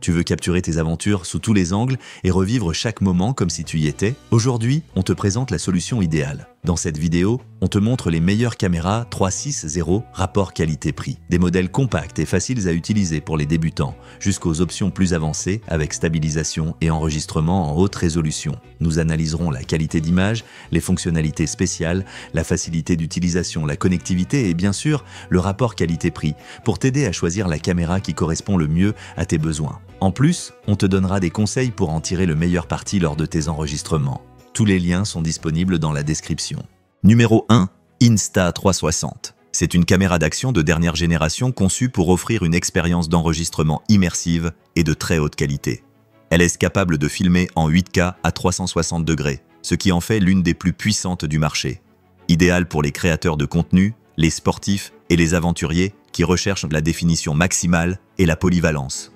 Tu veux capturer tes aventures sous tous les angles et revivre chaque moment comme si tu y étais? Aujourd'hui, on te présente la solution idéale. Dans cette vidéo, on te montre les meilleures caméras 360 rapport qualité-prix. Des modèles compacts et faciles à utiliser pour les débutants, jusqu'aux options plus avancées avec stabilisation et enregistrement en haute résolution. Nous analyserons la qualité d'image, les fonctionnalités spéciales, la facilité d'utilisation, la connectivité et bien sûr, le rapport qualité-prix pour t'aider à choisir la caméra qui correspond le mieux à tes besoins. En plus, on te donnera des conseils pour en tirer le meilleur parti lors de tes enregistrements. Tous les liens sont disponibles dans la description. Numéro 1. Insta360. C'est une caméra d'action de dernière génération conçue pour offrir une expérience d'enregistrement immersive et de très haute qualité. Elle est capable de filmer en 8K à 360 degrés, ce qui en fait l'une des plus puissantes du marché. Idéale pour les créateurs de contenu, les sportifs et les aventuriers qui recherchent la définition maximale et la polyvalence.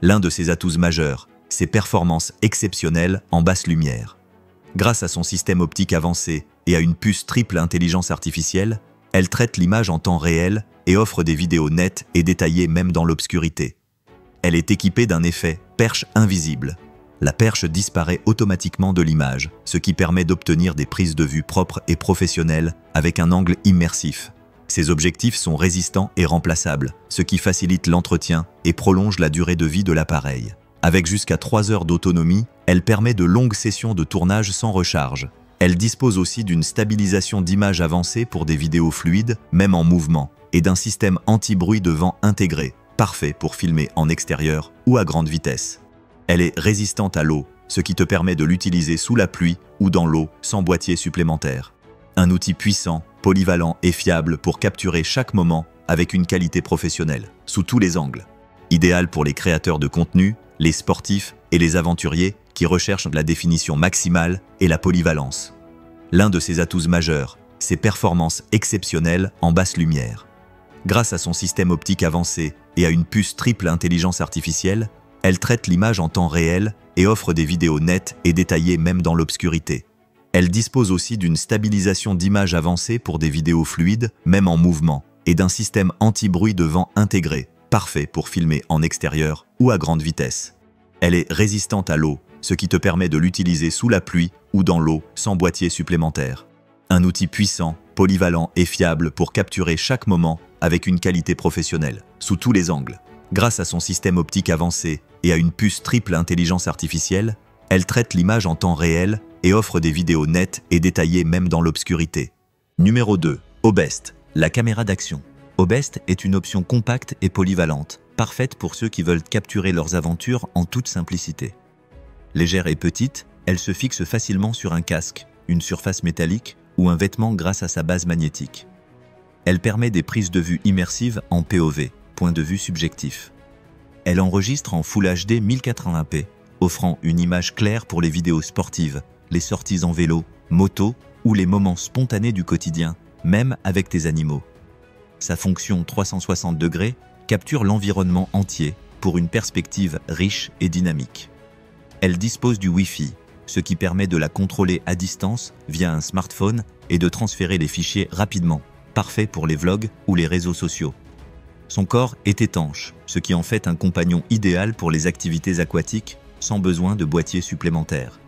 L'un de ses atouts majeurs, ses performances exceptionnelles en basse lumière. Grâce à son système optique avancé et à une puce triple intelligence artificielle, elle traite l'image en temps réel et offre des vidéos nettes et détaillées même dans l'obscurité. Elle est équipée d'un effet perche invisible. La perche disparaît automatiquement de l'image, ce qui permet d'obtenir des prises de vue propres et professionnelles avec un angle immersif. Ces objectifs sont résistants et remplaçables, ce qui facilite l'entretien et prolonge la durée de vie de l'appareil. Avec jusqu'à 3 heures d'autonomie, elle permet de longues sessions de tournage sans recharge. Elle dispose aussi d'une stabilisation d'image avancée pour des vidéos fluides, même en mouvement, et d'un système anti-bruit de vent intégré, parfait pour filmer en extérieur ou à grande vitesse. Elle est résistante à l'eau, ce qui te permet de l'utiliser sous la pluie ou dans l'eau sans boîtier supplémentaire. Un outil puissant, polyvalent et fiable pour capturer chaque moment avec une qualité professionnelle, sous tous les angles. Idéal pour les créateurs de contenu, les sportifs et les aventuriers qui recherchent la définition maximale et la polyvalence. L'un de ses atouts majeurs, ses performances exceptionnelles en basse lumière. Grâce à son système optique avancé et à une puce triple intelligence artificielle, elle traite l'image en temps réel et offre des vidéos nettes et détaillées même dans l'obscurité. Elle dispose aussi d'une stabilisation d'image avancée pour des vidéos fluides, même en mouvement, et d'un système anti-bruit de vent intégré, parfait pour filmer en extérieur ou à grande vitesse. Elle est résistante à l'eau, ce qui te permet de l'utiliser sous la pluie ou dans l'eau sans boîtier supplémentaire. Un outil puissant, polyvalent et fiable pour capturer chaque moment avec une qualité professionnelle, sous tous les angles. Grâce à son système optique avancé et à une puce triple intelligence artificielle, elle traite l'image en temps réel et offre des vidéos nettes et détaillées même dans l'obscurité. Numéro 2. Obest, la caméra d'action. Obest est une option compacte et polyvalente, parfaite pour ceux qui veulent capturer leurs aventures en toute simplicité. Légère et petite, elle se fixe facilement sur un casque, une surface métallique ou un vêtement grâce à sa base magnétique. Elle permet des prises de vue immersives en POV, point de vue subjectif. Elle enregistre en Full HD 1080p, offrant une image claire pour les vidéos sportives, les sorties en vélo, moto ou les moments spontanés du quotidien, même avec tes animaux. Sa fonction 360 degrés capture l'environnement entier pour une perspective riche et dynamique. Elle dispose du Wi-Fi, ce qui permet de la contrôler à distance via un smartphone et de transférer les fichiers rapidement, parfait pour les vlogs ou les réseaux sociaux. Son corps est étanche, ce qui en fait un compagnon idéal pour les activités aquatiques sans besoin de boîtier supplémentaire.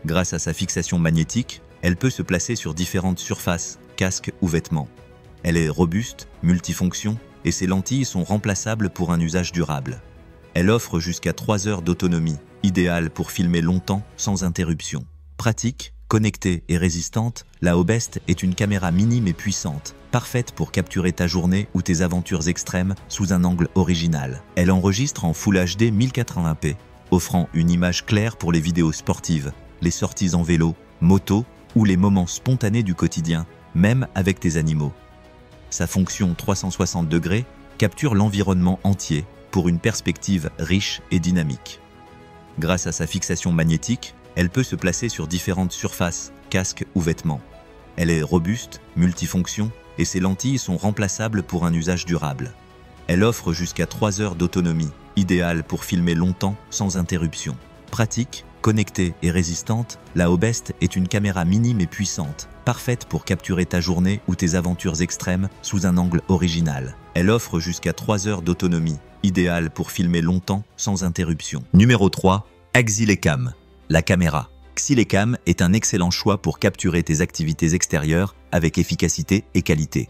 Grâce à sa fixation magnétique, elle peut se placer sur différentes surfaces, casques ou vêtements. Elle est robuste, multifonction et ses lentilles sont remplaçables pour un usage durable. Elle offre jusqu'à 3 heures d'autonomie, idéale pour filmer longtemps sans interruption. Pratique, connectée et résistante, la Obest est une caméra minime et puissante, parfaite pour capturer ta journée ou tes aventures extrêmes sous un angle original. Elle enregistre en Full HD 1080p, offrant une image claire pour les vidéos sportives, les sorties en vélo, moto ou les moments spontanés du quotidien, même avec tes animaux. Sa fonction 360 degrés capture l'environnement entier pour une perspective riche et dynamique. Grâce à sa fixation magnétique, elle peut se placer sur différentes surfaces, casques ou vêtements. Elle est robuste, multifonction et ses lentilles sont remplaçables pour un usage durable. Elle offre jusqu'à 3 heures d'autonomie, idéale pour filmer longtemps sans interruption. Pratique, connectée et résistante, la Obest est une caméra minime et puissante, parfaite pour capturer ta journée ou tes aventures extrêmes sous un angle original. Elle offre jusqu'à 3 heures d'autonomie, idéale pour filmer longtemps sans interruption. Numéro 3. Xylecam, la caméra. Xylecam est un excellent choix pour capturer tes activités extérieures avec efficacité et qualité.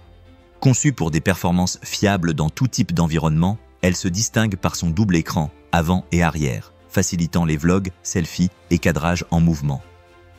Conçue pour des performances fiables dans tout type d'environnement, elle se distingue par son double écran, avant et arrière, facilitant les vlogs, selfies et cadrages en mouvement.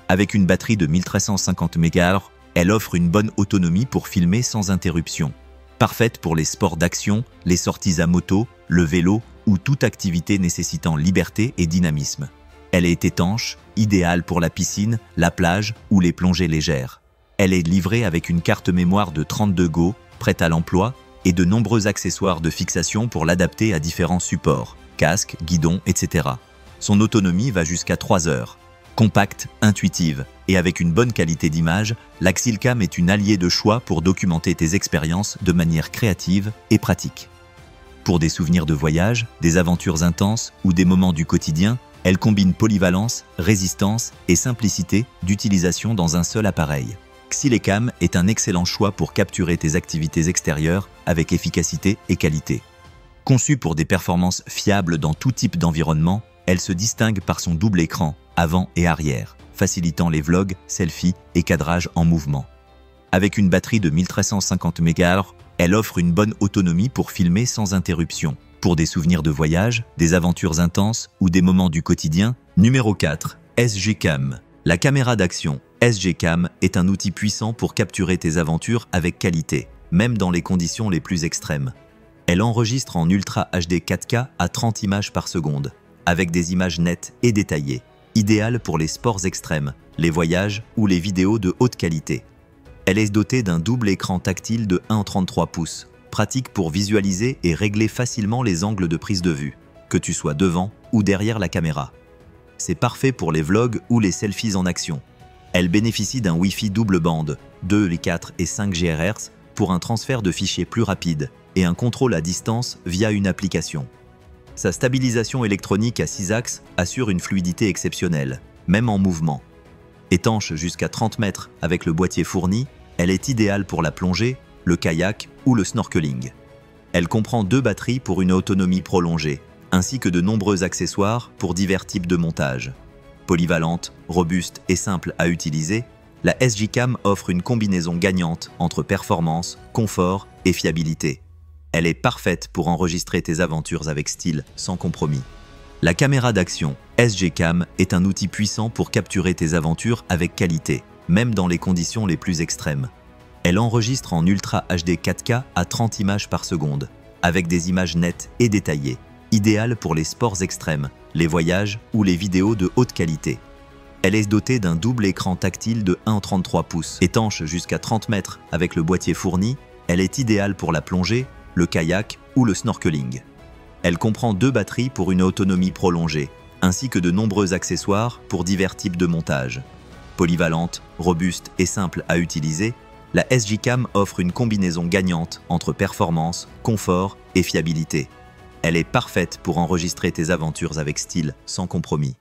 Avec une batterie de 1350 mAh, elle offre une bonne autonomie pour filmer sans interruption. Parfaite pour les sports d'action, les sorties à moto, le vélo ou toute activité nécessitant liberté et dynamisme. Elle est étanche, idéale pour la piscine, la plage ou les plongées légères. Elle est livrée avec une carte mémoire de 32 Go, prête à l'emploi, et de nombreux accessoires de fixation pour l'adapter à différents supports, casque, guidon, etc. Son autonomie va jusqu'à 3 heures. Compacte, intuitive et avec une bonne qualité d'image, la Xylecam est une alliée de choix pour documenter tes expériences de manière créative et pratique. Pour des souvenirs de voyage, des aventures intenses ou des moments du quotidien, elle combine polyvalence, résistance et simplicité d'utilisation dans un seul appareil. Xylecam est un excellent choix pour capturer tes activités extérieures avec efficacité et qualité. Conçue pour des performances fiables dans tout type d'environnement, elle se distingue par son double écran, avant et arrière, facilitant les vlogs, selfies et cadrages en mouvement. Avec une batterie de 1350 mAh, elle offre une bonne autonomie pour filmer sans interruption. Pour des souvenirs de voyage, des aventures intenses ou des moments du quotidien. Numéro 4. SGCam. La caméra d'action SGCam est un outil puissant pour capturer tes aventures avec qualité, même dans les conditions les plus extrêmes. Elle enregistre en Ultra HD 4K à 30 images par seconde, avec des images nettes et détaillées, idéale pour les sports extrêmes, les voyages ou les vidéos de haute qualité. Elle est dotée d'un double écran tactile de 1,33 pouces, pratique pour visualiser et régler facilement les angles de prise de vue, que tu sois devant ou derrière la caméra. C'est parfait pour les vlogs ou les selfies en action. Elle bénéficie d'un Wi-Fi double bande, 2, 4 et 5 GHz, pour un transfert de fichiers plus rapide et un contrôle à distance via une application. Sa stabilisation électronique à 6 axes assure une fluidité exceptionnelle, même en mouvement. Étanche jusqu'à 30 mètres avec le boîtier fourni, elle est idéale pour la plongée, le kayak ou le snorkeling. Elle comprend 2 batteries pour une autonomie prolongée, ainsi que de nombreux accessoires pour divers types de montage. Polyvalente, robuste et simple à utiliser, la SGCam offre une combinaison gagnante entre performance, confort et fiabilité. Elle est parfaite pour enregistrer tes aventures avec style, sans compromis. La caméra d'action SGCam est un outil puissant pour capturer tes aventures avec qualité, même dans les conditions les plus extrêmes. Elle enregistre en Ultra HD 4K à 30 images par seconde, avec des images nettes et détaillées, idéale pour les sports extrêmes, les voyages ou les vidéos de haute qualité. Elle est dotée d'un double écran tactile de 1,33 pouces, étanche jusqu'à 30 mètres avec le boîtier fourni. Elle est idéale pour la plongée, le kayak ou le snorkeling. Elle comprend 2 batteries pour une autonomie prolongée, ainsi que de nombreux accessoires pour divers types de montage. Polyvalente, robuste et simple à utiliser, la SGCam offre une combinaison gagnante entre performance, confort et fiabilité. Elle est parfaite pour enregistrer tes aventures avec style, sans compromis.